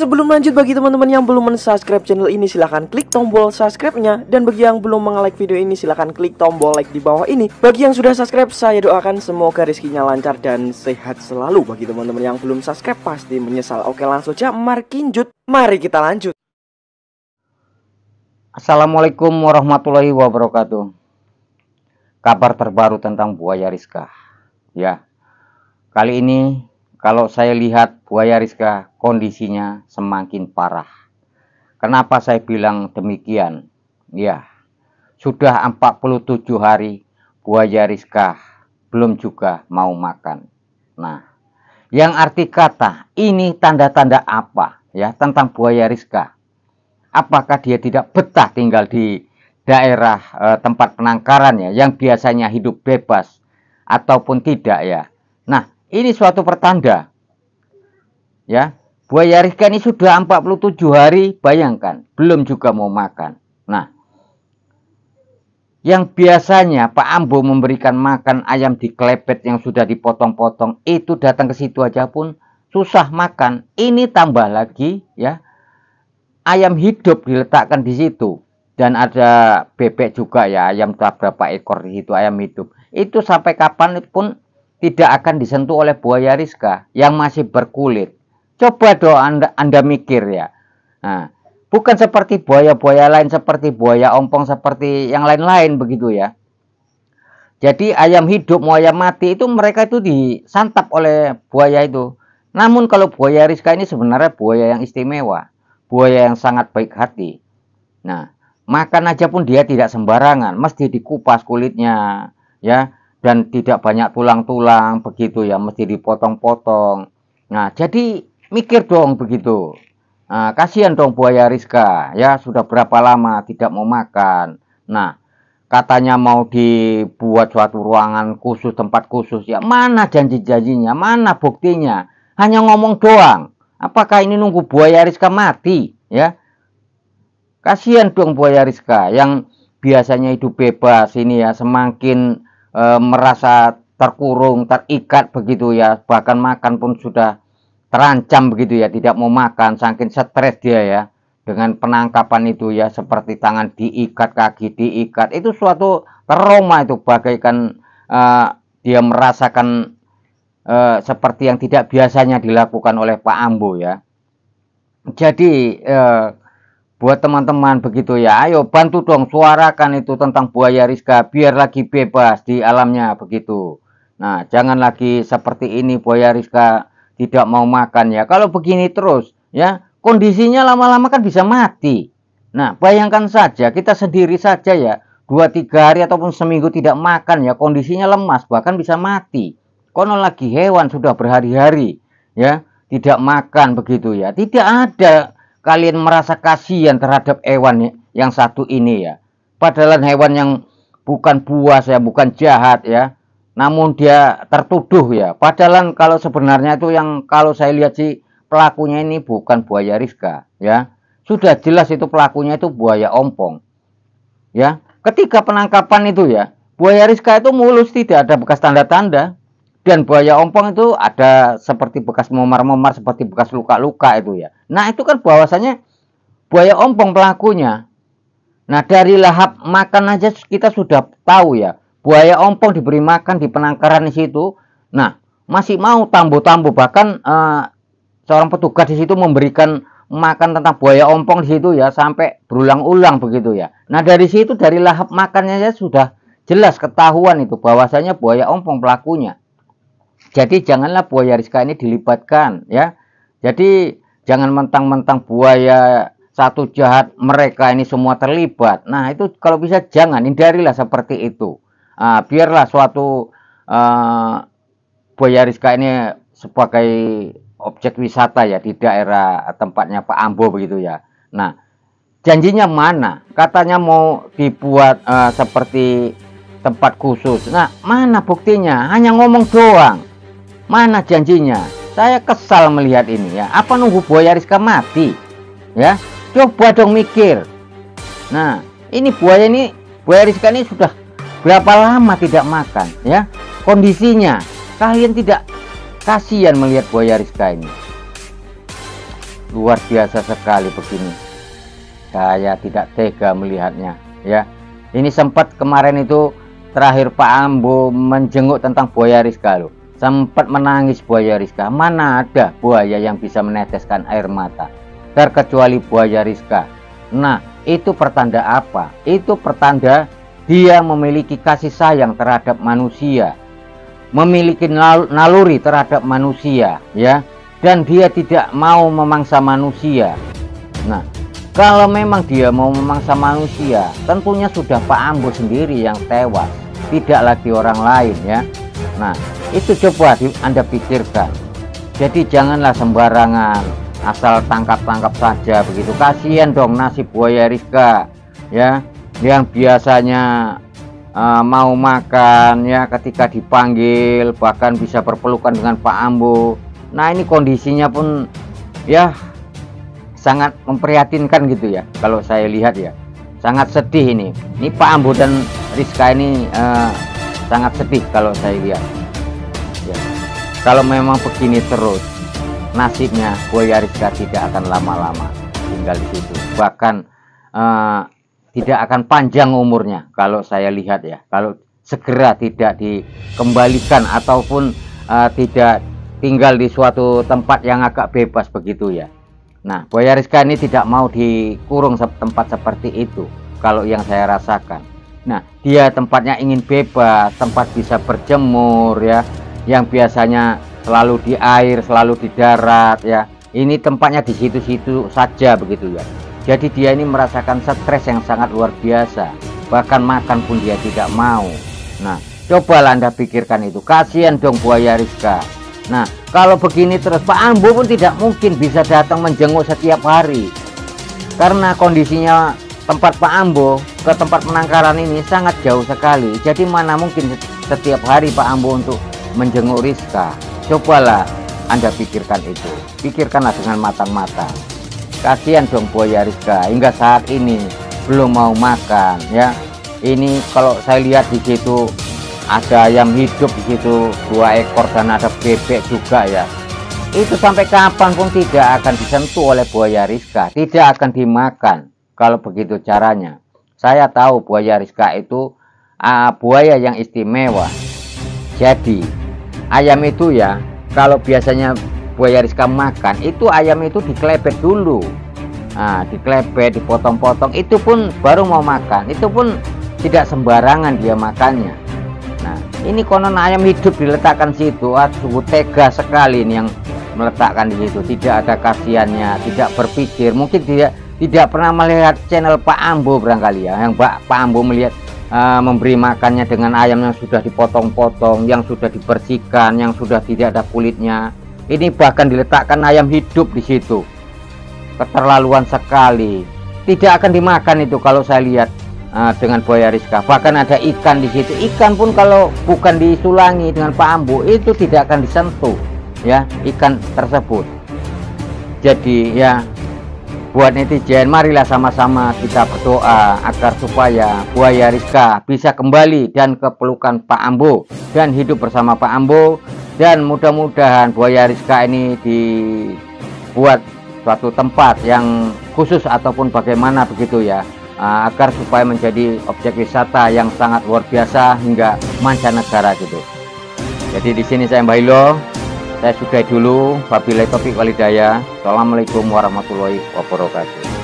sebelum lanjut, bagi teman-teman yang belum men-subscribe channel ini, silahkan klik tombol subscribe-nya. Dan bagi yang belum nge-like video ini, silahkan klik tombol like di bawah ini. Bagi yang sudah subscribe, saya doakan semoga rezekinya lancar dan sehat selalu. Bagi teman-teman yang belum subscribe, pasti menyesal. Oke, langsung aja markinjut. Mari kita lanjut. Assalamualaikum warahmatullahi wabarakatuh. Kabar terbaru tentang buaya Rizka. Ya, kali ini kalau saya lihat buaya Rizka kondisinya semakin parah. Kenapa saya bilang demikian? Ya, sudah 47 hari buaya Rizka belum juga mau makan. Nah, yang arti kata ini tanda-tanda apa ya tentang buaya Rizka? Apakah dia tidak betah tinggal di daerah tempat penangkarannya yang biasanya hidup bebas ataupun tidak ya? Nah, ini suatu pertanda. Ya, buaya Rizka ini sudah 47 hari, bayangkan, belum juga mau makan. Nah, yang biasanya Pak Ambo memberikan makan ayam diklepet yang sudah dipotong-potong, itu datang ke situ aja pun susah makan. Ini tambah lagi ya, ayam hidup diletakkan di situ. Dan ada bebek juga ya, ayam berapa ekor di situ, ayam hidup. Itu sampai kapanpun tidak akan disentuh oleh buaya Rizka yang masih berkulit. Coba dong Anda mikir ya. Nah, bukan seperti buaya-buaya lain, seperti buaya ompong, seperti yang lain-lain begitu ya. Jadi ayam hidup mau ayam mati itu mereka itu disantap oleh buaya itu. Namun kalau buaya Rizka ini sebenarnya buaya yang istimewa, buaya yang sangat baik hati. Nah, makan aja pun dia tidak sembarangan, mesti dikupas kulitnya ya, dan tidak banyak tulang-tulang begitu ya, mesti dipotong-potong. Nah, jadi mikir dong begitu. Nah, kasihan dong buaya Rizka ya, sudah berapa lama tidak mau makan. Nah, katanya mau dibuat suatu ruangan khusus, tempat khusus ya, mana janji-janjinya, mana buktinya, hanya ngomong doang. Apakah ini nunggu buaya Rizka mati ya? Kasihan dong buaya Rizka yang biasanya hidup bebas ini ya, semakin merasa terkurung, terikat begitu ya, bahkan makan pun sudah terancam begitu ya, tidak mau makan, saking stres dia ya dengan penangkapan itu ya, seperti tangan diikat, kaki diikat, itu suatu trauma itu, bagaikan dia merasakan seperti yang tidak biasanya dilakukan oleh Pak Ambo ya. Jadi buat teman-teman begitu ya, ayo bantu dong suarakan itu tentang buaya Rizka biar lagi bebas di alamnya begitu. Nah, jangan lagi seperti ini buaya Rizka tidak mau makan ya. Kalau begini terus ya, kondisinya lama-lama kan bisa mati. Nah, bayangkan saja kita sendiri saja ya, 2-3 hari ataupun seminggu tidak makan ya, kondisinya lemas, bahkan bisa mati. Konon lagi hewan sudah berhari-hari ya, tidak makan begitu ya. Tidak ada kalian merasa kasihan terhadap hewan yang satu ini ya. Padahal hewan yang bukan buas ya, bukan jahat ya, namun dia tertuduh ya. Padahal kalau sebenarnya itu yang kalau saya lihat sih pelakunya ini bukan buaya Rizka ya. Sudah jelas itu pelakunya itu buaya ompong. Ya, ketika penangkapan itu ya, buaya Rizka itu mulus, tidak ada bekas tanda-tanda. Dan buaya ompong itu ada seperti bekas memar-memar, seperti bekas luka-luka itu ya. Nah, itu kan bahwasanya buaya ompong pelakunya. Nah, dari lahap makan aja kita sudah tahu ya, buaya ompong diberi makan di penangkaran di situ. Nah, masih mau tambo-tambo, bahkan seorang petugas di situ memberikan makan tentang buaya ompong di situ ya, sampai berulang-ulang begitu ya. Nah, dari situ dari lahap makannya aja sudah jelas ketahuan itu bahwasanya buaya ompong pelakunya. Jadi janganlah buaya Rizka ini dilibatkan ya. Jadi jangan mentang-mentang buaya satu jahat mereka ini semua terlibat. Nah, itu kalau bisa jangan, hindarilah seperti itu. Biarlah suatu buaya Rizka ini sebagai objek wisata ya di daerah tempatnya Pak Ambo begitu ya. Nah, janjinya mana? Katanya mau dibuat seperti tempat khusus. Nah, mana buktinya? Hanya ngomong doang. Mana janjinya? Saya kesal melihat ini ya. Apa nunggu buaya Rizka mati? Ya, coba dong mikir. Nah, ini buaya Rizka ini sudah berapa lama tidak makan ya? Kondisinya kalian tidak kasihan melihat buaya Rizka ini. luar biasa sekali begini. Saya tidak tega melihatnya ya. Ini sempat kemarin itu terakhir Pak Ambo menjenguk tentang buaya Rizka loh. Sempat menangis buaya Rizka. Mana ada buaya yang bisa meneteskan air mata terkecuali buaya Rizka. Nah, itu pertanda apa? Itu pertanda dia memiliki kasih sayang terhadap manusia, memiliki naluri terhadap manusia ya, dan dia tidak mau memangsa manusia. Nah, kalau memang dia mau memangsa manusia, tentunya sudah Pak Ambo sendiri yang tewas, tidak lagi orang lain ya. Nah, itu coba Anda pikirkan. Jadi janganlah sembarangan asal tangkap-tangkap saja begitu. Kasihan dong nasib buaya Rizka ya, yang biasanya mau makan ya, ketika dipanggil bahkan bisa berpelukan dengan Pak Ambo. Nah, ini kondisinya pun ya sangat memprihatinkan gitu ya. Kalau saya lihat ya, sangat sedih ini. Ini Pak Ambo dan Rizka ini sangat sedih kalau saya lihat ya. Kalau memang begini terus, nasibnya buaya Rizka tidak akan lama-lama tinggal di situ. Bahkan tidak akan panjang umurnya kalau saya lihat ya. Kalau segera tidak dikembalikan ataupun tidak tinggal di suatu tempat yang agak bebas begitu ya. Nah, buaya Rizka ini tidak mau dikurung tempat seperti itu kalau yang saya rasakan. Nah, dia tempatnya ingin bebas, tempat bisa berjemur ya, yang biasanya selalu di air, selalu di darat ya. Ini tempatnya di situ-situ saja begitu ya. Jadi dia ini merasakan stres yang sangat luar biasa. Bahkan makan pun dia tidak mau. Nah, cobalah Anda pikirkan itu. Kasihan dong buaya Rizka. Nah, kalau begini terus, Pak Ambo pun tidak mungkin bisa datang menjenguk setiap hari. Karena kondisinya tempat Pak Ambo ke tempat penangkaran ini sangat jauh sekali. Jadi mana mungkin setiap hari Pak Ambo untuk menjenguk Rizka. Cobalah Anda pikirkan itu. Pikirkanlah dengan matang-matang. Kasihan dong buaya Rizka, hingga saat ini belum mau makan ya. Ini kalau saya lihat di situ ada ayam hidup di situ 2 ekor dan ada bebek juga ya. Itu sampai kapan pun tidak akan disentuh oleh buaya Rizka, tidak akan dimakan kalau begitu caranya. Saya tahu buaya Rizka itu buaya yang istimewa. Jadi ayam itu ya, kalau biasanya buaya Rizka makan, itu ayam itu diklepet dulu. Nah, diklepet, dipotong-potong, itu pun baru mau makan. Itu pun tidak sembarangan dia makannya. Nah, ini konon ayam hidup diletakkan situ. Sungguh tega sekali ini yang meletakkan di situ. Tidak ada kasihannya, tidak berpikir. Mungkin tidak pernah melihat channel Pak Ambo barangkali ya, yang Pak Ambo melihat memberi makannya dengan ayam yang sudah dipotong-potong, yang sudah dibersihkan, yang sudah tidak ada kulitnya. Ini bahkan diletakkan ayam hidup di situ. Keterlaluan sekali. Tidak akan dimakan itu kalau saya lihat dengan buaya Rizka. Bahkan ada ikan di situ. Ikan pun kalau bukan disulangi dengan Pak Ambo itu tidak akan disentuh ya, ikan tersebut. Jadi ya, buat netizen, marilah sama-sama kita berdoa agar supaya buaya Rizka bisa kembali dan ke pelukan Pak Ambo dan hidup bersama Pak Ambo. Dan mudah-mudahan buaya Rizka ini dibuat suatu tempat yang khusus ataupun bagaimana begitu ya, agar supaya menjadi objek wisata yang sangat luar biasa hingga mancanegara gitu. Jadi di sini saya Mbah Ilo, saya sudahi dulu. Wabillahi taufiq walhidayah. Assalamualaikum warahmatullahi wabarakatuh.